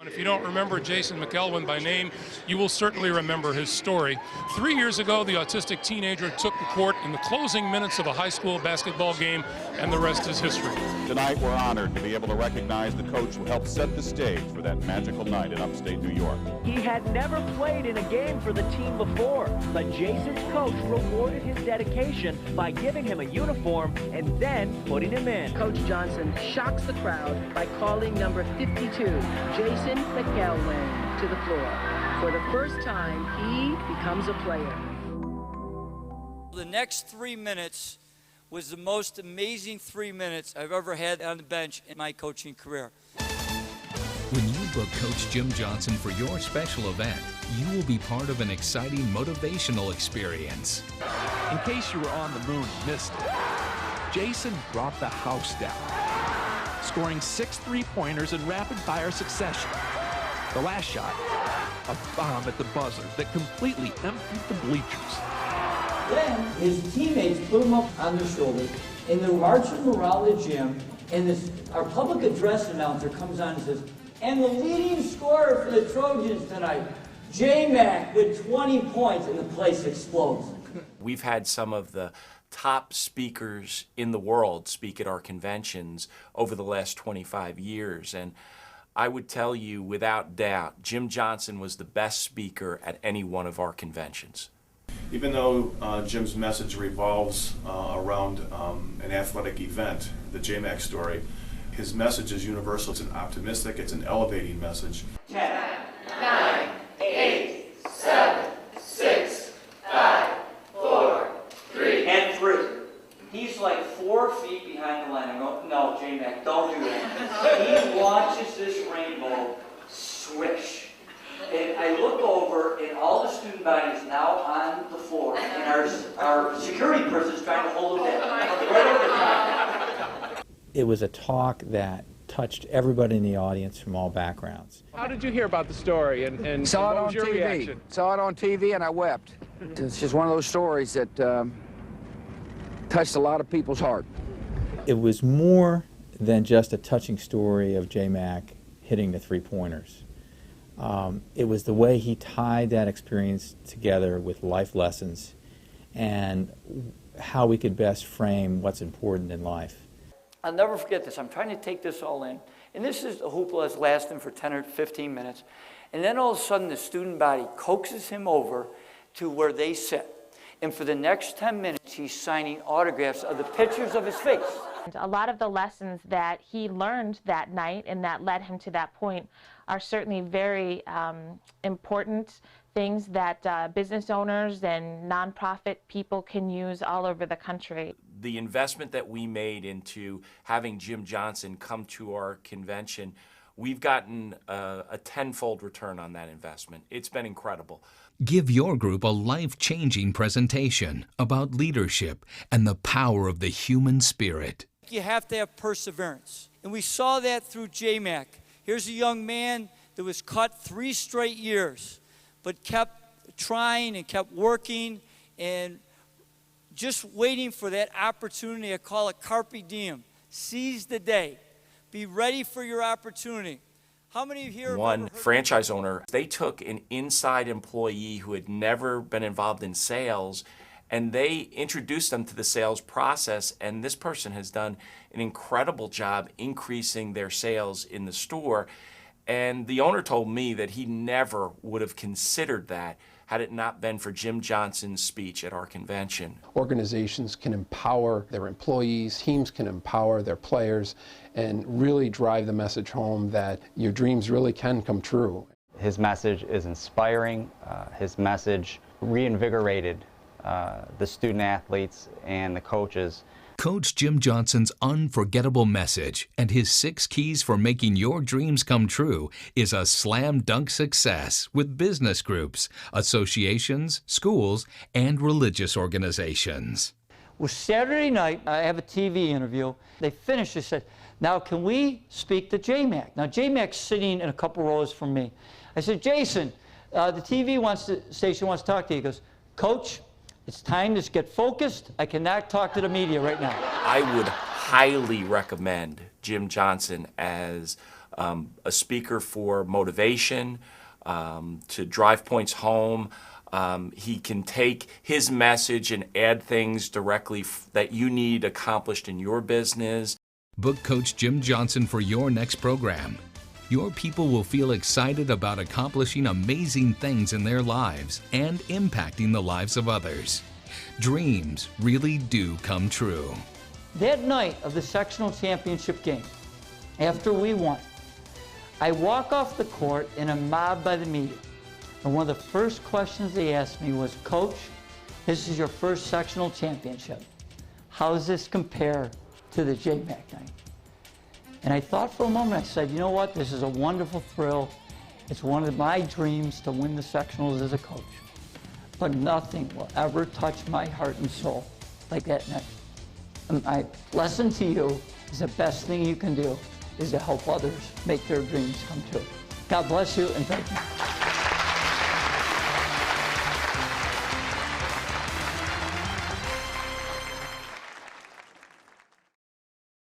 If you don't remember Jason McElwain by name, you will certainly remember his story. 3 years ago, the autistic teenager took the court in the closing minutes of a high school basketball game, and the rest is history. Tonight, we're honored to be able to recognize the coach who helped set the stage for that magical night in upstate New York. He had never played in a game for the team before, but Jason's coach rewarded his dedication by giving him a uniform and then putting him in. Coach Johnson shocks the crowd by calling number 52, Jason McElwain, to the floor. For the first time, he becomes a player. The next 3 minutes was the most amazing 3 minutes I've ever had on the bench in my coaching career. When you book Coach Jim Johnson for your special event, you will be part of an exciting motivational experience. In case you were on the moon and missed it, Jason brought the house down, scoring 6 3-pointers in rapid-fire succession. The last shot, a bomb at the buzzer that completely emptied the bleachers. Then his teammates put him up on their shoulders, and they're marching him around the gym, and our public address announcer comes on and says, and the leading scorer for the Trojans tonight, J-Mac with 20 points, and the place explodes. We've had some of the top speakers in the world speak at our conventions over the last 25 years, and I would tell you without doubt, Jim Johnson was the best speaker at any one of our conventions. Even though Jim's message revolves around an athletic event, the J-Mac story, his message is universal. It's an optimistic, it's an elevating message. 10, 9, 8, 7, 6, 5, 4, 3, and 3. He's like 4 feet behind the line. I go, no, J-Mac, don't do that. He watches this rainbow swish. And I look over, and all the student body is now on the floor, and our security person is trying to hold it in. Right over the top. It was a talk that touched everybody in the audience from all backgrounds. How did you hear about the story, and saw what it on was your TV. reaction? Saw it on TV, and I wept. It's just one of those stories that touched a lot of people's heart. It was more than just a touching story of J-Mac hitting the 3-pointers. It was the way he tied that experience together with life lessons and how we could best frame what's important in life. I'll never forget this. I'm trying to take this all in. And this is a hoopla that's lasting for 10 or 15 minutes. And then all of a sudden the student body coaxes him over to where they sit. And for the next 10 minutes, he's signing autographs of the pictures of his face. A lot of the lessons that he learned that night and that led him to that point are certainly very important things that business owners and nonprofit people can use all over the country. The investment that we made into having Jim Johnson come to our convention, we've gotten a tenfold return on that investment. It's been incredible. Give your group a life-changing presentation about leadership and the power of the human spirit. You have to have perseverance. And we saw that through J-Mac. Here's a young man that was cut 3 straight years, but kept trying and kept working and just waiting for that opportunity. I call it carpe diem. Seize the day. Be ready for your opportunity. How many of you here? One franchise owner, they took an inside employee who had never been involved in sales, and they introduced them to the sales process, and this person has done an incredible job increasing their sales in the store. And the owner told me that he never would have considered that had it not been for Jim Johnson's speech at our convention. Organizations can empower their employees, teams can empower their players, and really drive the message home that your dreams really can come true. His message is inspiring. His message reinvigorated the student athletes and the coaches. Coach Jim Johnson's unforgettable message and his 6 keys for making your dreams come true is a slam dunk success with business groups, associations, schools, and religious organizations. Well, Saturday night, I have a TV interview. They finished, they said, now can we speak to J-Mac? Now J-Mac's sitting in a couple rows from me. I said, Jason, the TV station wants to talk to you. He goes, Coach, it's time to get focused. I cannot talk to the media right now. I would highly recommend Jim Johnson as a speaker for motivation, to drive points home. He can take his message and add things directly that you need accomplished in your business. Book Coach Jim Johnson for your next program. Your people will feel excited about accomplishing amazing things in their lives and impacting the lives of others. Dreams really do come true. That night of the sectional championship game, after we won, I walk off the court and I'm mobbed by the media. And one of the first questions they asked me was, Coach, this is your first sectional championship. How does this compare to the JMAC night? And I thought for a moment, I said, you know what, this is a wonderful thrill. It's one of my dreams to win the sectionals as a coach. But nothing will ever touch my heart and soul like that night. And my lesson to you is the best thing you can do is to help others make their dreams come true. God bless you and thank you.